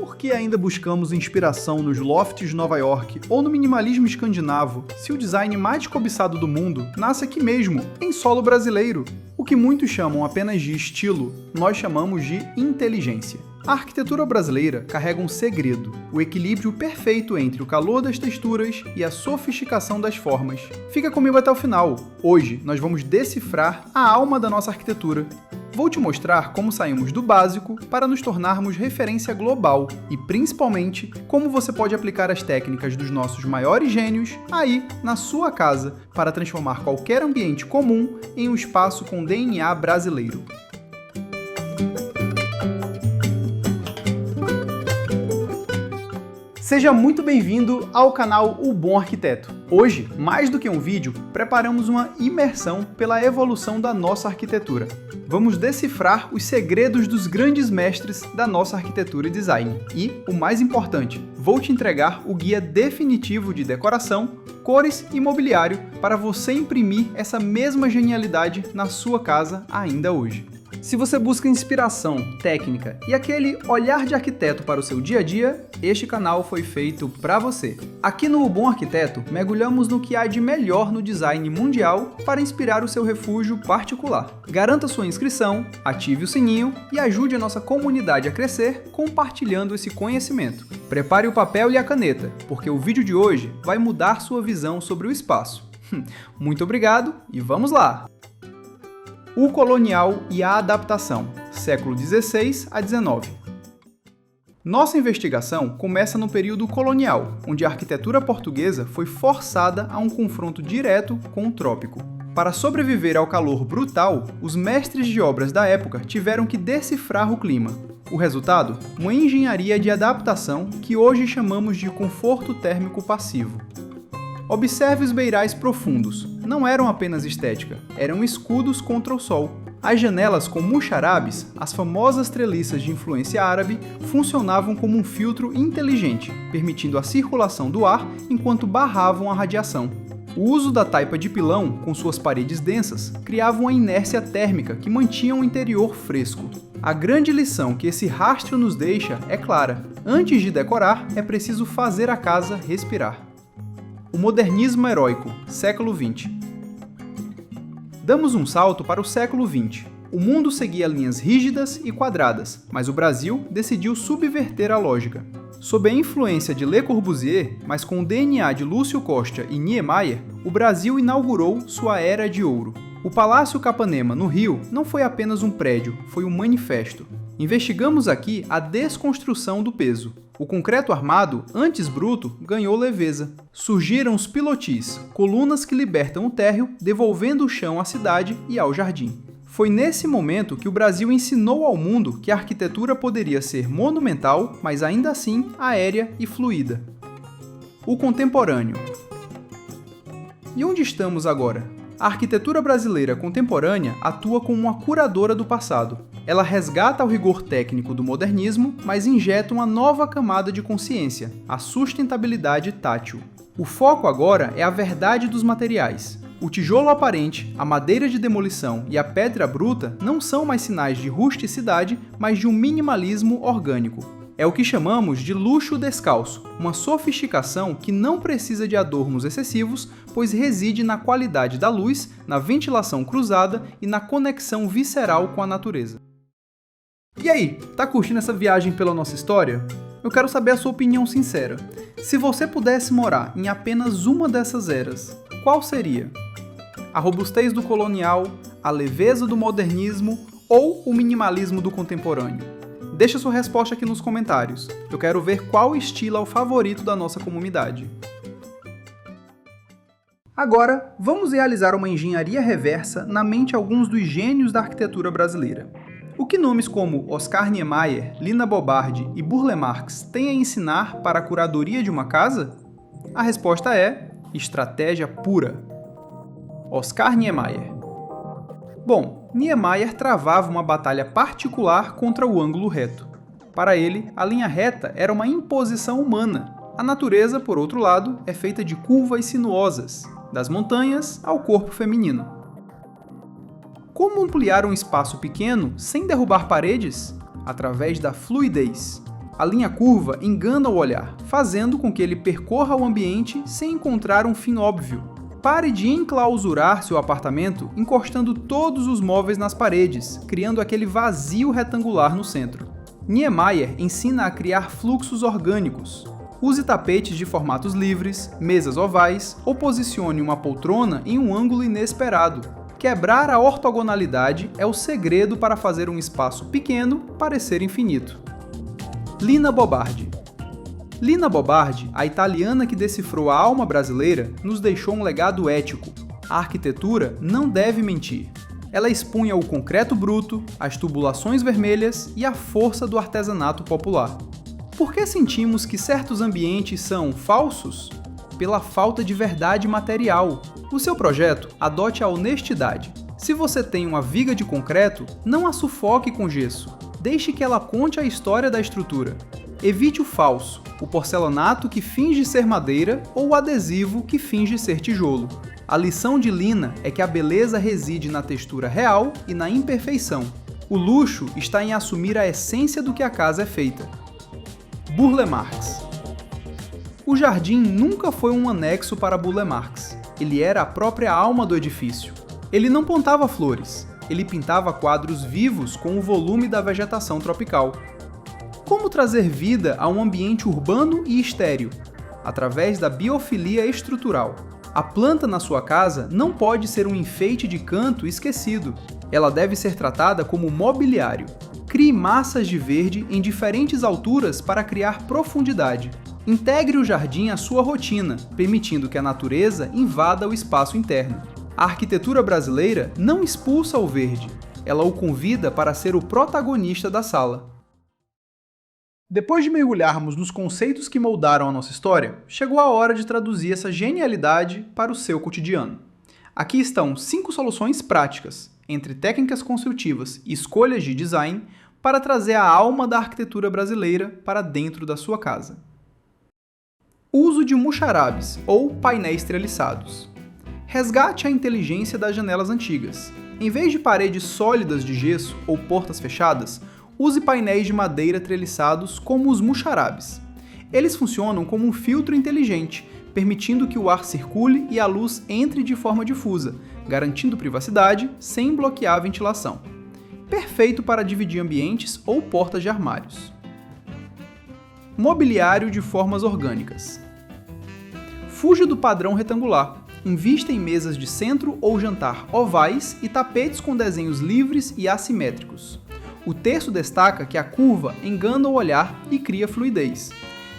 Por que ainda buscamos inspiração nos lofts de Nova York ou no minimalismo escandinavo, se o design mais cobiçado do mundo nasce aqui mesmo, em solo brasileiro? O que muitos chamam apenas de estilo, nós chamamos de inteligência. A arquitetura brasileira carrega um segredo, o equilíbrio perfeito entre o calor das texturas e a sofisticação das formas. Fica comigo até o final. Hoje nós vamos decifrar a alma da nossa arquitetura. Vou te mostrar como saímos do básico para nos tornarmos referência global e, principalmente, como você pode aplicar as técnicas dos nossos maiores gênios aí, na sua casa, para transformar qualquer ambiente comum em um espaço com DNA brasileiro. Seja muito bem-vindo ao canal O Bom Arquiteto. Hoje, mais do que um vídeo, preparamos uma imersão pela evolução da nossa arquitetura. Vamos decifrar os segredos dos grandes mestres da nossa arquitetura e design. E, o mais importante, vou te entregar o guia definitivo de decoração, cores e mobiliário para você imprimir essa mesma genialidade na sua casa ainda hoje. Se você busca inspiração, técnica e aquele olhar de arquiteto para o seu dia a dia, este canal foi feito para você. Aqui no O Bom Arquiteto, mergulhamos no que há de melhor no design mundial para inspirar o seu refúgio particular. Garanta sua inscrição, ative o sininho e ajude a nossa comunidade a crescer compartilhando esse conhecimento. Prepare o papel e a caneta, porque o vídeo de hoje vai mudar sua visão sobre o espaço. Muito obrigado e vamos lá! O colonial e a adaptação, século XVI a XIX. Nossa investigação começa no período colonial, onde a arquitetura portuguesa foi forçada a um confronto direto com o trópico. Para sobreviver ao calor brutal, os mestres de obras da época tiveram que decifrar o clima. O resultado? Uma engenharia de adaptação que hoje chamamos de conforto térmico passivo. Observe os beirais profundos. Não eram apenas estética, eram escudos contra o sol. As janelas com muxarabes, as famosas treliças de influência árabe, funcionavam como um filtro inteligente, permitindo a circulação do ar enquanto barravam a radiação. O uso da taipa de pilão, com suas paredes densas, criava uma inércia térmica que mantinha o interior fresco. A grande lição que esse rastro nos deixa é clara: antes de decorar, é preciso fazer a casa respirar. O modernismo heróico, século XX. Damos um salto para o século XX. O mundo seguia linhas rígidas e quadradas, mas o Brasil decidiu subverter a lógica. Sob a influência de Le Corbusier, mas com o DNA de Lúcio Costa e Niemeyer, o Brasil inaugurou sua Era de Ouro. O Palácio Capanema, no Rio, não foi apenas um prédio, foi um manifesto. Investigamos aqui a desconstrução do peso. O concreto armado, antes bruto, ganhou leveza. Surgiram os pilotis, colunas que libertam o térreo, devolvendo o chão à cidade e ao jardim. Foi nesse momento que o Brasil ensinou ao mundo que a arquitetura poderia ser monumental, mas ainda assim aérea e fluida. O contemporâneo. E onde estamos agora? A arquitetura brasileira contemporânea atua como uma curadora do passado. Ela resgata o rigor técnico do modernismo, mas injeta uma nova camada de consciência, a sustentabilidade tátil. O foco agora é a verdade dos materiais. O tijolo aparente, a madeira de demolição e a pedra bruta não são mais sinais de rusticidade, mas de um minimalismo orgânico. É o que chamamos de luxo descalço, uma sofisticação que não precisa de adornos excessivos, pois reside na qualidade da luz, na ventilação cruzada e na conexão visceral com a natureza. E aí, tá curtindo essa viagem pela nossa história? Eu quero saber a sua opinião sincera. Se você pudesse morar em apenas uma dessas eras, qual seria? A robustez do colonial, a leveza do modernismo ou o minimalismo do contemporâneo? Deixa sua resposta aqui nos comentários. Eu quero ver qual estilo é o favorito da nossa comunidade. Agora, vamos realizar uma engenharia reversa na mente de alguns dos gênios da arquitetura brasileira. O que nomes como Oscar Niemeyer, Lina Bobardi e Burle Marx têm a ensinar para a curadoria de uma casa? A resposta é estratégia pura. Oscar Niemeyer. Bom, Niemeyer travava uma batalha particular contra o ângulo reto. Para ele, a linha reta era uma imposição humana. A natureza, por outro lado, é feita de curvas sinuosas, das montanhas ao corpo feminino. Como ampliar um espaço pequeno sem derrubar paredes? Através da fluidez. A linha curva engana o olhar, fazendo com que ele percorra o ambiente sem encontrar um fim óbvio. Pare de enclausurar seu apartamento encostando todos os móveis nas paredes, criando aquele vazio retangular no centro. Niemeyer ensina a criar fluxos orgânicos. Use tapetes de formatos livres, mesas ovais ou posicione uma poltrona em um ângulo inesperado. Quebrar a ortogonalidade é o segredo para fazer um espaço pequeno parecer infinito. Lina Bobardi. Lina Bobardi, a italiana que decifrou a alma brasileira, nos deixou um legado ético. A arquitetura não deve mentir. Ela expunha o concreto bruto, as tubulações vermelhas e a força do artesanato popular. Por que sentimos que certos ambientes são falsos? Pela falta de verdade material. No seu projeto, adote a honestidade. Se você tem uma viga de concreto, não a sufoque com gesso. Deixe que ela conte a história da estrutura. Evite o falso, o porcelanato que finge ser madeira ou o adesivo que finge ser tijolo. A lição de Lina é que a beleza reside na textura real e na imperfeição. O luxo está em assumir a essência do que a casa é feita. Burle Marx. O jardim nunca foi um anexo para Burle Marx. Ele era a própria alma do edifício. Ele não plantava flores. Ele pintava quadros vivos com o volume da vegetação tropical. Como trazer vida a um ambiente urbano e estéril? Através da biofilia estrutural. A planta na sua casa não pode ser um enfeite de canto esquecido. Ela deve ser tratada como mobiliário. Crie massas de verde em diferentes alturas para criar profundidade. Integre o jardim à sua rotina, permitindo que a natureza invada o espaço interno. A arquitetura brasileira não expulsa o verde, ela o convida para ser o protagonista da sala. Depois de mergulharmos nos conceitos que moldaram a nossa história, chegou a hora de traduzir essa genialidade para o seu cotidiano. Aqui estão 5 soluções práticas, entre técnicas construtivas e escolhas de design, para trazer a alma da arquitetura brasileira para dentro da sua casa. Uso de muxarabes, ou painéis treliçados. Resgate a inteligência das janelas antigas. Em vez de paredes sólidas de gesso ou portas fechadas, use painéis de madeira treliçados como os muxarabes. Eles funcionam como um filtro inteligente, permitindo que o ar circule e a luz entre de forma difusa, garantindo privacidade sem bloquear a ventilação. Perfeito para dividir ambientes ou portas de armários. Mobiliário de formas orgânicas. Fuja do padrão retangular. Invista em mesas de centro ou jantar ovais e tapetes com desenhos livres e assimétricos. O texto destaca que a curva engana o olhar e cria fluidez.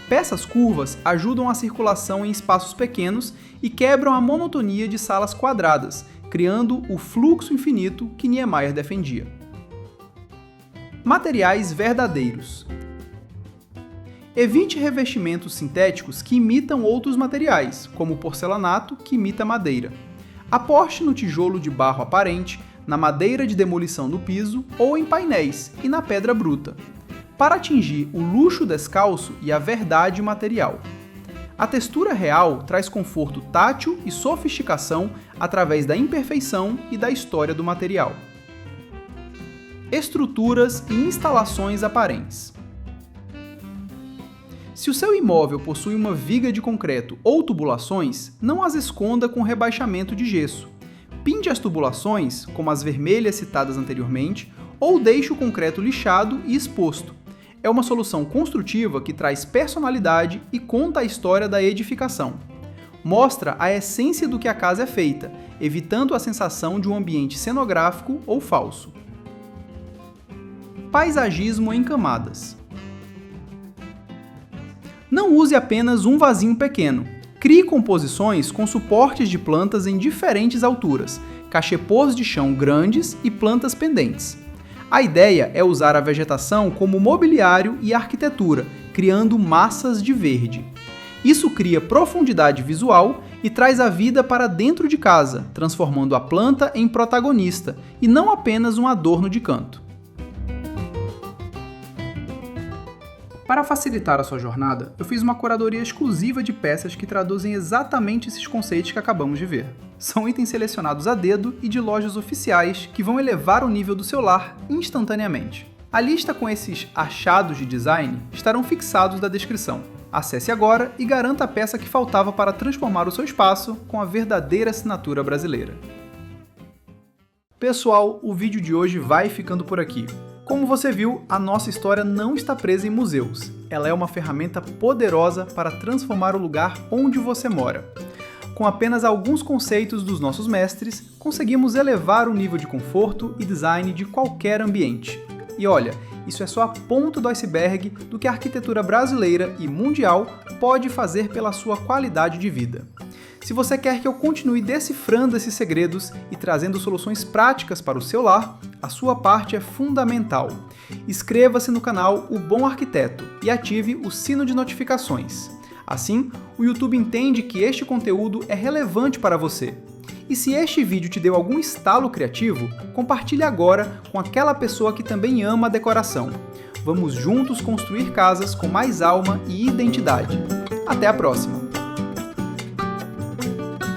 Peças curvas ajudam a circulação em espaços pequenos e quebram a monotonia de salas quadradas, criando o fluxo infinito que Niemeyer defendia. Materiais verdadeiros. Evite revestimentos sintéticos que imitam outros materiais, como o porcelanato, que imita madeira. Aposte no tijolo de barro aparente, na madeira de demolição do piso ou em painéis e na pedra bruta, para atingir o luxo descalço e a verdade material. A textura real traz conforto tátil e sofisticação através da imperfeição e da história do material. Estruturas e instalações aparentes. Se o seu imóvel possui uma viga de concreto ou tubulações, não as esconda com rebaixamento de gesso. Pinte as tubulações, como as vermelhas citadas anteriormente, ou deixe o concreto lixado e exposto. É uma solução construtiva que traz personalidade e conta a história da edificação. Mostra a essência do que a casa é feita, evitando a sensação de um ambiente cenográfico ou falso. Paisagismo em camadas. Não use apenas um vasinho pequeno. Crie composições com suportes de plantas em diferentes alturas, cachepôs de chão grandes e plantas pendentes. A ideia é usar a vegetação como mobiliário e arquitetura, criando massas de verde. Isso cria profundidade visual e traz a vida para dentro de casa, transformando a planta em protagonista e não apenas um adorno de canto. Para facilitar a sua jornada, eu fiz uma curadoria exclusiva de peças que traduzem exatamente esses conceitos que acabamos de ver. São itens selecionados a dedo e de lojas oficiais que vão elevar o nível do seu lar instantaneamente. A lista com esses achados de design estarão fixados na descrição. Acesse agora e garanta a peça que faltava para transformar o seu espaço com a verdadeira assinatura brasileira. Pessoal, o vídeo de hoje vai ficando por aqui. Como você viu, a nossa história não está presa em museus. Ela é uma ferramenta poderosa para transformar o lugar onde você mora. Com apenas alguns conceitos dos nossos mestres, conseguimos elevar o nível de conforto e design de qualquer ambiente. E olha, isso é só a ponta do iceberg do que a arquitetura brasileira e mundial pode fazer pela sua qualidade de vida. Se você quer que eu continue decifrando esses segredos e trazendo soluções práticas para o seu lar, a sua parte é fundamental. Inscreva-se no canal O Bom Arquiteto e ative o sino de notificações. Assim, o YouTube entende que este conteúdo é relevante para você. E se este vídeo te deu algum estalo criativo, compartilhe agora com aquela pessoa que também ama a decoração. Vamos juntos construir casas com mais alma e identidade. Até a próxima!